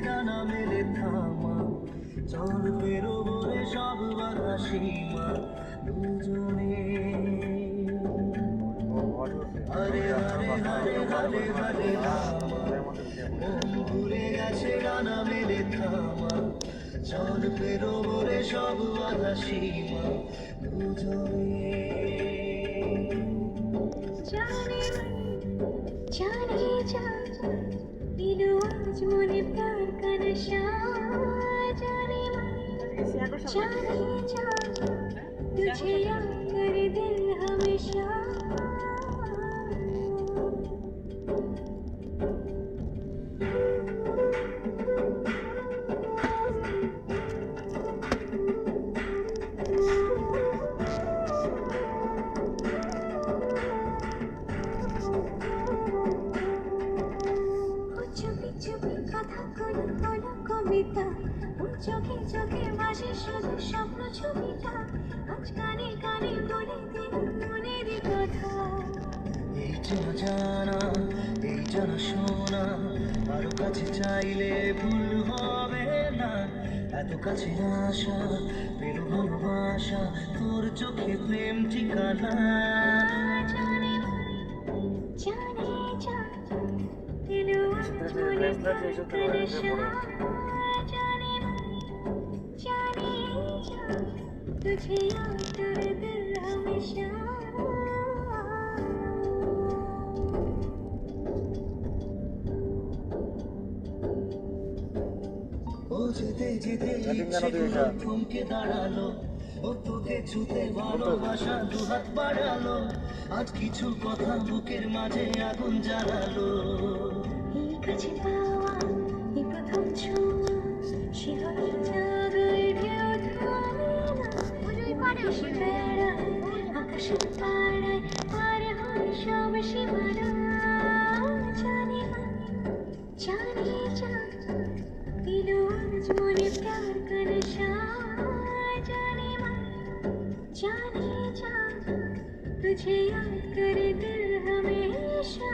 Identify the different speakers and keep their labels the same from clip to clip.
Speaker 1: ডানা মেলে থামা, চল পেরোবো রে সব বাধা সীমা দুজনে। হরে হরে হরে হরে হরে রামা, মন ভুলে গেছে ডানা মেলে থামা, চল পেরোবো রে সব বাধা সীমা দুজনে।
Speaker 2: जाने जाने जा दिलो आज मुझे प्यार का नशा। जाने जाने जा तुझे याद करे दिल हमेशा। চুপি চুপি কথা কোনো কোনো কবিতা, ও চোখে চোখে ভাসে শুধু স্বপ্ন ছবিটা। আজ কানে কানে বলে দিন মনের কথা।
Speaker 1: এই যেন জানা, এই যেন শোনা, আরো কাছে চাইলে ভুল হবে না। এত কাছে আসা পেল ভালোবাসা, তোর চোখে প্রেম ঠিকানা।
Speaker 2: जाने जाने जा दिलो आज मुझे प्यार का नशा। जाने जाने जा तुझे याद करे दिल हमेशा।
Speaker 1: ও যেতে যেতে ইচ্ছেগুলো থমকে দাঁড়ালো, ও তোকে ছুতে ভালোবাসা দুহাত বাড়ালো। আজ কিছু কথা বুকের মাঝে আগুন জ্বালালো।
Speaker 2: এই কাছে পাওয়া এই প্রথম ছোঁয়া, শিহরণ জাগায় ঢেউ থামে না। আকাশে বেড়ায় আকাশের পাড়ায় পার হয় সব সীমানা। জানে জানে जा दिलो आज मुझे प्यार का नशा। जाने जा तुझे याद करे दिल हमेशा।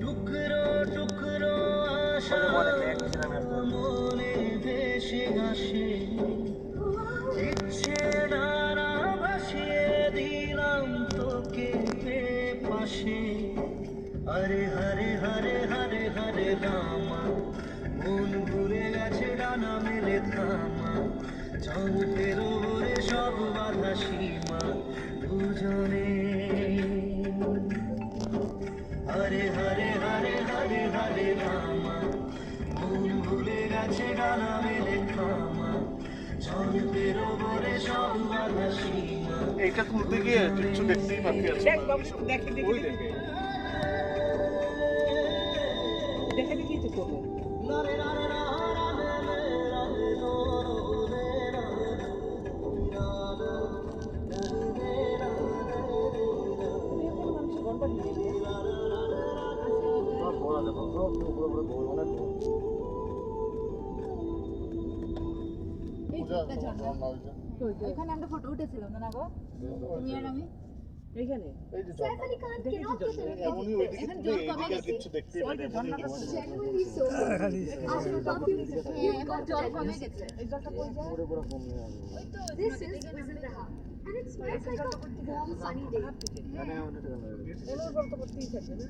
Speaker 1: টুকরো টুকরো আশা মনে ভেসে আসে, ইচ্ছে নানা ভাসিয়ে দিলাম তোকে পাশে। হরে হরে হরে হরে হরে রামা, মন ভুলে গেছে ডানা মেলে থামা, চল পেরোবো রে সব বাধা সীমা দুজনে। হরে হরে হরে হরে হরে রামা, মন ভুলে গেছে ডানা মেলে থামা, চল পেরোবো রে সব বাধা সীমা।
Speaker 3: এইটা তুলতে গিয়ে কিছু দেখতেই বাকি আছে।
Speaker 4: দেখ বাবু দেখে
Speaker 3: ওই দেখে
Speaker 4: দেখে দেখি তো করবো।
Speaker 1: নারে নারে না রামে রে রামে নো রে রামে না রে রে
Speaker 4: মানুষ গড়বড় নিয়ে
Speaker 3: সব বড় দেখো, সব উপরে উপরে বই অনেক বড়।
Speaker 5: ওইখানে আমরা ফটো উঠেছিলাম না গো, তুমি আর আমি।
Speaker 4: এইখানে
Speaker 3: এই যে জল, এমনই ওই দিকে তুলে এইদিকে কিছু দেখতেই পাই না।
Speaker 5: জল কমে গেছে।
Speaker 4: এই জলটা পড়ে যায়।
Speaker 3: পুরো পুরো কমে যাবে।
Speaker 2: This is Wisdha, and it smells like a warm sunny day.
Speaker 3: মানে আমাদের
Speaker 4: এগুলো জল তো করতেই থাকবে না।